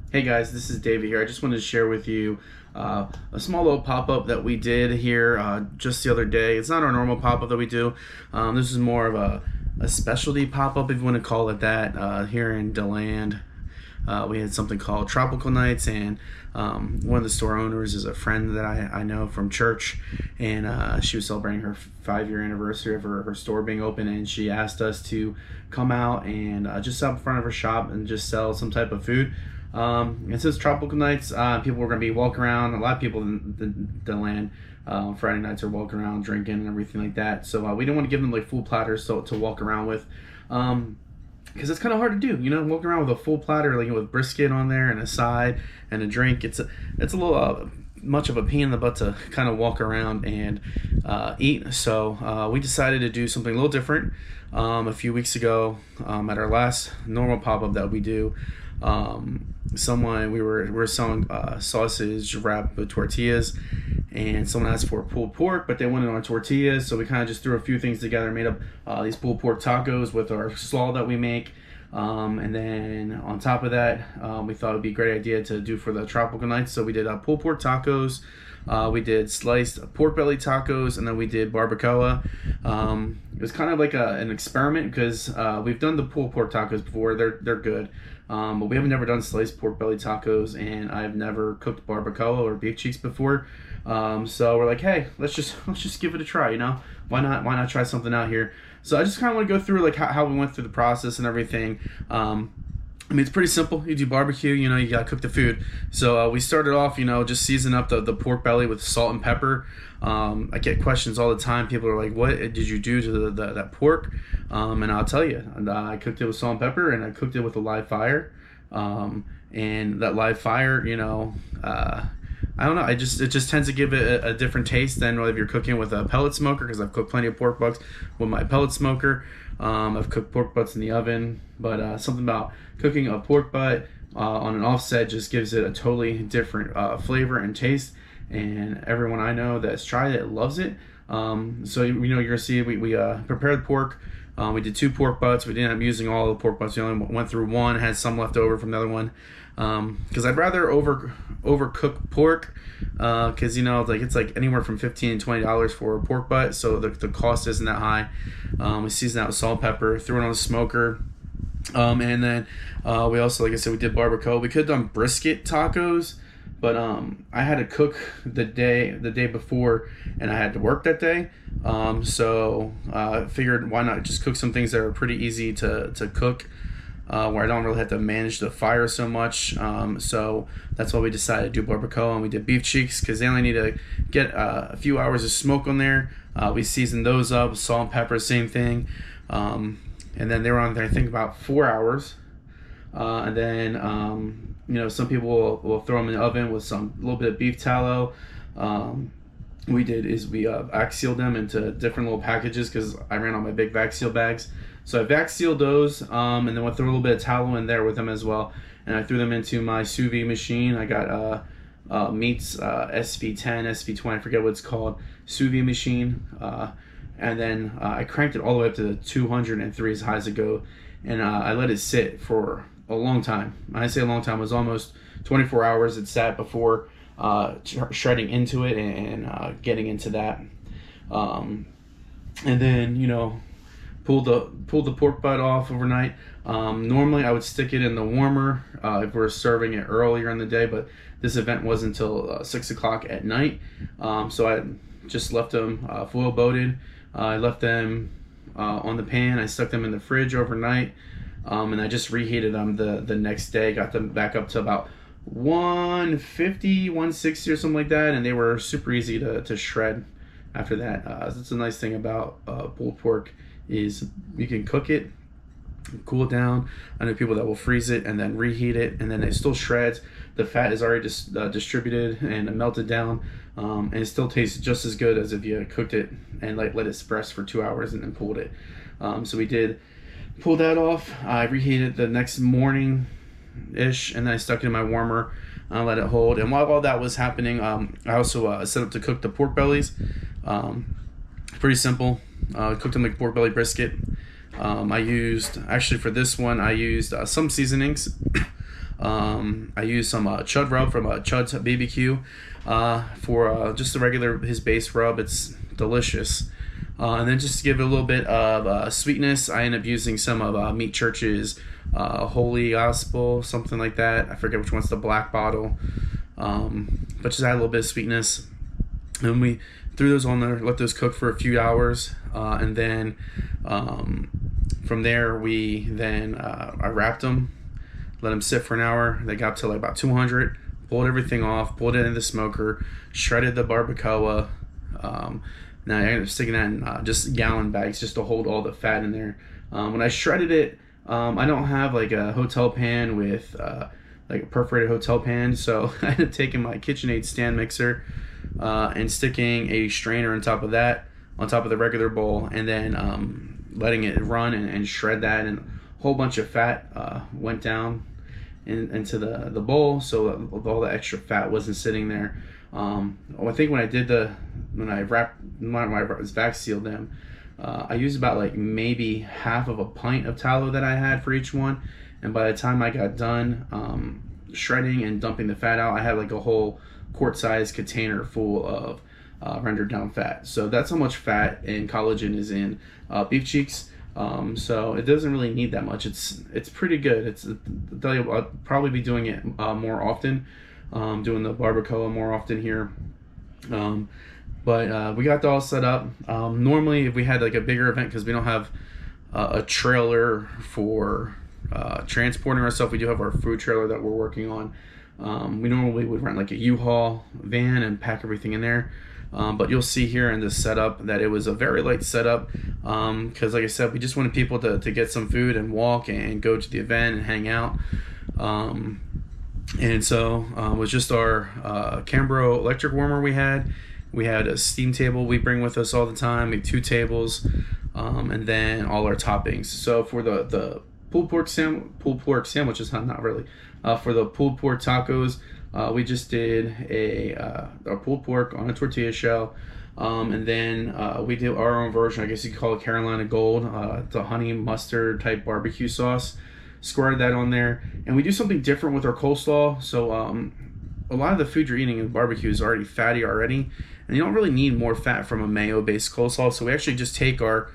Hey guys, this is David here. I just wanted to share with you a small little pop-up that we did here just the other day. It's not our normal pop-up that we do. This is more of a specialty pop-up, if you want to call it that, here in DeLand. We had something called Tropical Nights, and one of the store owners is a friend that I know from church, and she was celebrating her 5-year anniversary of her store being open, and she asked us to come out and just sit up in front of her shop and just sell some type of food. It says Tropical Nights. People were going to be walking around. A lot of people in the land Friday nights are walking around drinking and everything like that. So we didn't want to give them like full platters to walk around with. Because it's kind of hard to do, walking around with a full platter, like with brisket on there and a side and a drink. It's a little much of a pain in the butt to kind of walk around and eat. So we decided to do something a little different a few weeks ago at our last normal pop-up that we do. We were selling sausage wrapped with tortillas, and someone asked for pulled pork, but they wanted it on tortillas, so we kind of just threw a few things together and made up these pulled pork tacos with our slaw that we make. And then on top of that, we thought it would be a great idea to do for the tropical nights, so we did pulled pork tacos. We did sliced pork belly tacos, and then we did barbacoa. It was kind of like an experiment because we've done the pulled pork tacos before. They're good, but we haven't never done sliced pork belly tacos, and I've never cooked barbacoa or beef cheeks before. So we're like, hey, let's just give it a try. Why not try something out here? So I just kind of want to go through like how we went through the process and everything. It's pretty simple. You do barbecue, you gotta cook the food. So we started off, just season up the pork belly with salt and pepper. I get questions all the time. People are like, what did you do to that pork? And I'll tell you, I cooked it with salt and pepper, and I cooked it with a live fire. And that live fire, I don't know. It just tends to give it a different taste than if you're cooking with a pellet smoker, because I've cooked plenty of pork butts with my pellet smoker. I've cooked pork butts in the oven, but something about cooking a pork butt on an offset just gives it a totally different flavor and taste. And everyone I know that's tried it loves it. So you're gonna see we prepared pork. We did 2 pork butts. We didn't end up using all the pork butts. We only went through one, had some left over from the other one. Because I'd rather overcook pork, because it's like anywhere from $15 to $20 for a pork butt, so the cost isn't that high. We seasoned out with salt, pepper, threw it on the smoker, and then we also, like I said, we did barbacoa. We could have done brisket tacos, but I had to cook the day before, and I had to work that day. So I figured, why not just cook some things that are pretty easy to cook, where I don't really have to manage the fire so much. So that's why we decided to do barbacoa, and we did beef cheeks because they only need to get a few hours of smoke on there. We seasoned those up, salt and pepper, same thing. And then they were on there, I think, about 4 hours. And then, some people will throw them in the oven with a little bit of beef tallow. We vac sealed them into different little packages because I ran on my big vac seal bags. So I vac sealed those, and then went through a little bit of tallow in there with them as well. And I threw them into my sous vide machine. I got Meats SV10, SV20, I forget what it's called, sous vide machine. And then I cranked it all the way up to the 203 as high as it go. And I let it sit for a long time. When I say a long time, it was almost 24 hours it sat before shredding into it and getting into that. And then, pulled the pork butt off overnight. Normally I would stick it in the warmer if we're serving it earlier in the day, but this event wasn't until 6 o'clock at night. So I just left them foil boated. I left them on the pan. I stuck them in the fridge overnight, and I just reheated them the next day. Got them back up to about 150, 160 or something like that, and they were super easy to shred after that. That's a nice thing about pulled pork is you can cook it, cool it down. I know people that will freeze it and then reheat it, and then it still shreds. The fat is already distributed and melted down, and it still tastes just as good as if you cooked it and let it rest for 2 hours and then pulled it. So we did pull that off. I reheated the next morning ish, and then I stuck it in my warmer. Let it hold. And while all that was happening, I also set up to cook the pork bellies. Pretty simple. Cooked them like pork belly brisket. For this one, I used some seasonings. I used some Chud rub from Chud's BBQ for just the regular his base rub. It's delicious. And then just to give it a little bit of sweetness, I end up using some of Meat Church's Holy Gospel, something like that. I forget which one's the black bottle. But just add a little bit of sweetness. And we threw those on there, let those cook for a few hours. And then from there, I wrapped them, let them sit for an hour. They got to like about 200, pulled everything off, pulled it in the smoker, shredded the barbacoa. Now I ended up sticking that in just gallon bags just to hold all the fat in there. When I shredded it, I don't have like a hotel pan with like a perforated hotel pan, so I ended up taking my KitchenAid stand mixer and sticking a strainer on top of that, on top of the regular bowl, and then letting it run and shred that, and a whole bunch of fat went down into the bowl, so all the extra fat wasn't sitting there. I think when I wrapped my vac sealed them, I used about like maybe half of a pint of tallow that I had for each one, and by the time I got done shredding and dumping the fat out, I had like a whole quart-sized container full of rendered down fat. So that's how much fat and collagen is in beef cheeks. So it doesn't really need that much. It's pretty good. I'll probably be doing it more often, doing the barbacoa more often here. But we got that all set up. Normally, if we had like a bigger event, because we don't have a trailer for transporting our stuff, we do have our food trailer that we're working on. We normally would rent like a U-Haul van and pack everything in there. But you'll see here in this setup that it was a very light setup, because like I said, we just wanted people to get some food and walk and go to the event and hang out. And so it was just our Cambro electric warmer we had. We had a steam table we bring with us all the time. We have 2 tables, and then all our toppings. So for the pulled pork sandwiches, not really. For the pulled pork tacos, we just did our pulled pork on a tortilla shell, and then we did our own version. I guess you could call it Carolina Gold, the honey mustard type barbecue sauce. Squirted that on there, and we do something different with our coleslaw. So a lot of the food you're eating in barbecue is already fatty already, and you don't really need more fat from a mayo-based coleslaw. So we actually just take our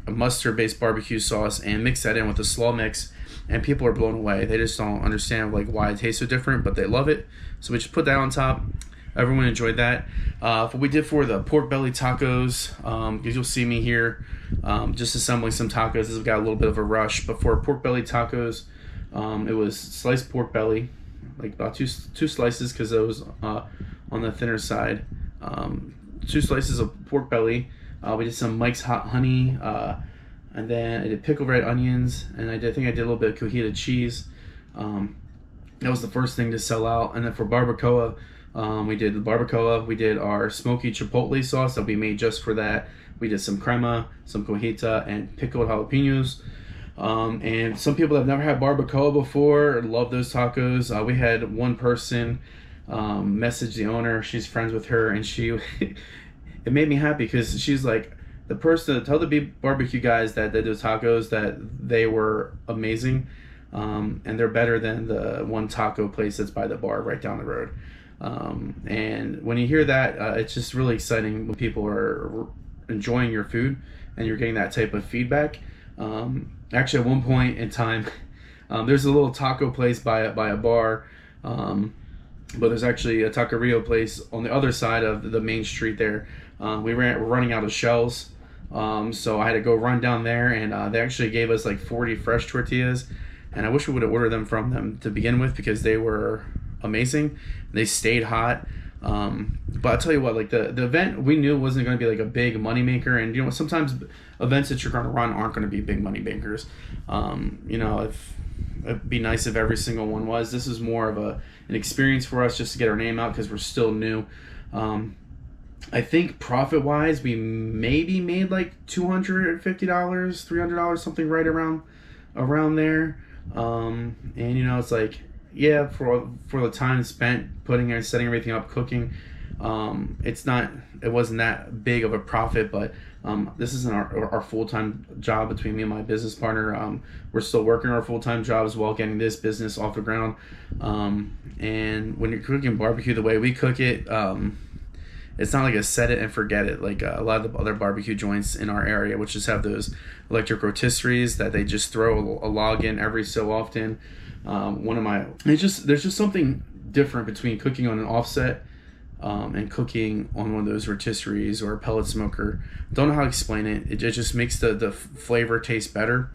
mustard-based barbecue sauce and mix that in with the slaw mix, and people are blown away. They just don't understand like why it tastes so different, but they love it. So we just put that on top. Everyone enjoyed that. What we did for the pork belly tacos, because you'll see me here just assembling some tacos. This has got a little bit of a rush, but for pork belly tacos, it was sliced pork belly, like about two slices, because it was on the thinner side. 2 slices of pork belly. We did some Mike's Hot Honey, and then I did pickled red onions, and I think I did a little bit of cojita cheese. That was the first thing to sell out. And then for barbacoa, we did the barbacoa. We did our smoky chipotle sauce that we made just for that. We did some crema, some cojita, and pickled jalapenos. And some people that have never had barbacoa before love those tacos. We had one person message the owner. She's friends with her, and she it made me happy because she's like, the person, tell the barbecue guys that did those tacos that they were amazing, and they're better than the one taco place that's by the bar right down the road. And when you hear that, it's just really exciting when people are enjoying your food and you're getting that type of feedback. Actually, at one point in time, there's a little taco place by a bar, but there's actually a taqueria place on the other side of the main street there. We're running out of shells, so I had to go run down there, and they actually gave us like 40 fresh tortillas, and I wish we would have ordered them from them to begin with because they were amazing. They stayed hot. But I'll tell you what, like the event, we knew wasn't going to be like a big money maker, and you know, sometimes events that you're going to run aren't going to be big money makers. You know, if it'd be nice if every single one was. This is more of an experience for us just to get our name out because we're still new. I think profit wise, we maybe made like $250, $300, something right around there. And you know, it's like, yeah, for the time spent setting everything up, cooking, It wasn't that big of a profit, but this isn't our full-time job between me and my business partner. We're still working our full-time jobs while getting this business off the ground. And when you're cooking barbecue the way we cook it, it's not like a set it and forget it like a lot of the other barbecue joints in our area, which just have those electric rotisseries that they just throw a log in every so often. There's just something different between cooking on an offset and cooking on one of those rotisseries or a pellet smoker. Don't know how to explain it. It just makes the flavor taste better.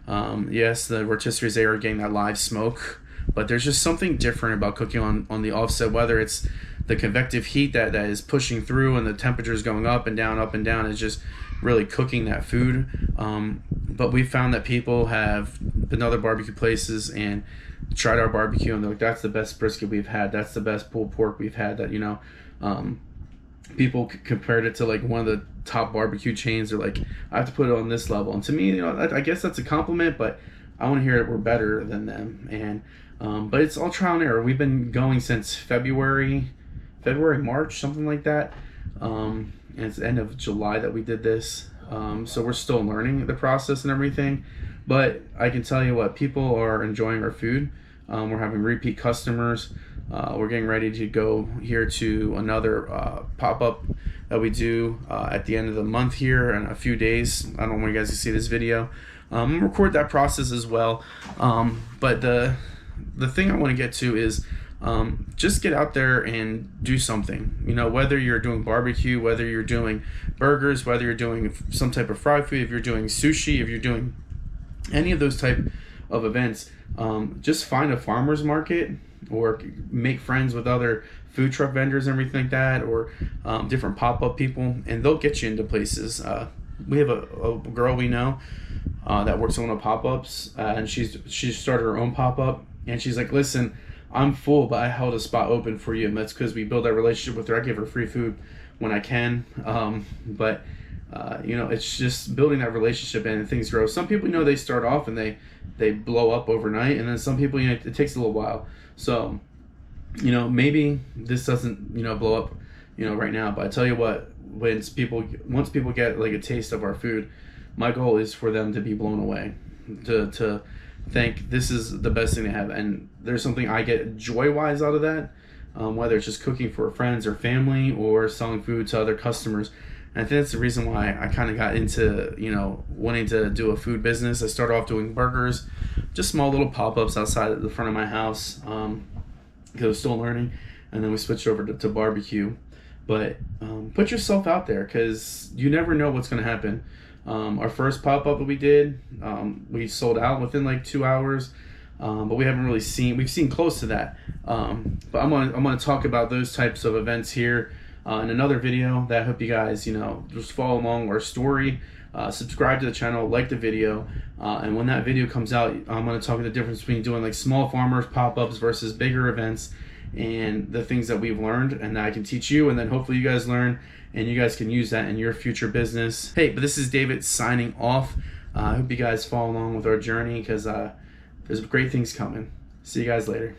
Yes, the rotisseries, they are getting that live smoke, but there's just something different about cooking on the offset, whether it's the convective heat that is pushing through and the temperature is going up and down, is just really cooking that food. But we found that people have been to other barbecue places and tried our barbecue and they're like, that's the best brisket we've had, that's the best pulled pork we've had, that people compared it to like one of the top barbecue chains. They're like, I have to put it on this level. And to me, I guess that's a compliment, but I want to hear that we're better than them. And but it's all trial and error. We've been going since February, March, something like that. And it's the end of July that we did this. So we're still learning the process and everything. But I can tell you what, people are enjoying our food. We're having repeat customers. We're getting ready to go here to another pop-up that we do at the end of the month here in a few days. I don't know when you guys can see this video. Record that process as well. But the thing I want to get to is just get out there and do something. Whether you're doing barbecue, whether you're doing burgers, whether you're doing some type of fried food, if you're doing sushi, if you're doing any of those type of events, just find a farmer's market or make friends with other food truck vendors and everything like that, or different pop-up people, and they'll get you into places. We have a girl we know that works on one of pop-ups, and she started her own pop-up, and she's like, listen, I'm full, but I held a spot open for you, and that's because we build that relationship with her. I give her free food when I can, but it's just building that relationship and things grow. Some people, they start off and they blow up overnight, and then some people, it takes a little while. So, maybe this doesn't, blow up, right now. But I tell you what, once people get like a taste of our food, my goal is for them to be blown away, to think this is the best thing they have. And there's something I get joy-wise out of that, whether it's just cooking for friends or family or selling food to other customers. And I think that's the reason why I kind of got into, wanting to do a food business. I started off doing burgers, just small little pop-ups outside of the front of my house, because I was still learning. And then we switched over to barbecue. But put yourself out there, because you never know what's going to happen. Our first pop-up that we did, we sold out within like 2 hours. But we haven't really we've seen close to that. But I'm gonna talk about those types of events here in another video that I hope you guys, just follow along our story, subscribe to the channel, like the video, and when that video comes out, I'm gonna talk about the difference between doing like small farmers pop-ups versus bigger events, and the things that we've learned and that I can teach you, and then hopefully you guys learn and you guys can use that in your future business. Hey, but this is David signing off. I hope you guys follow along with our journey, because there's great things coming. See you guys later.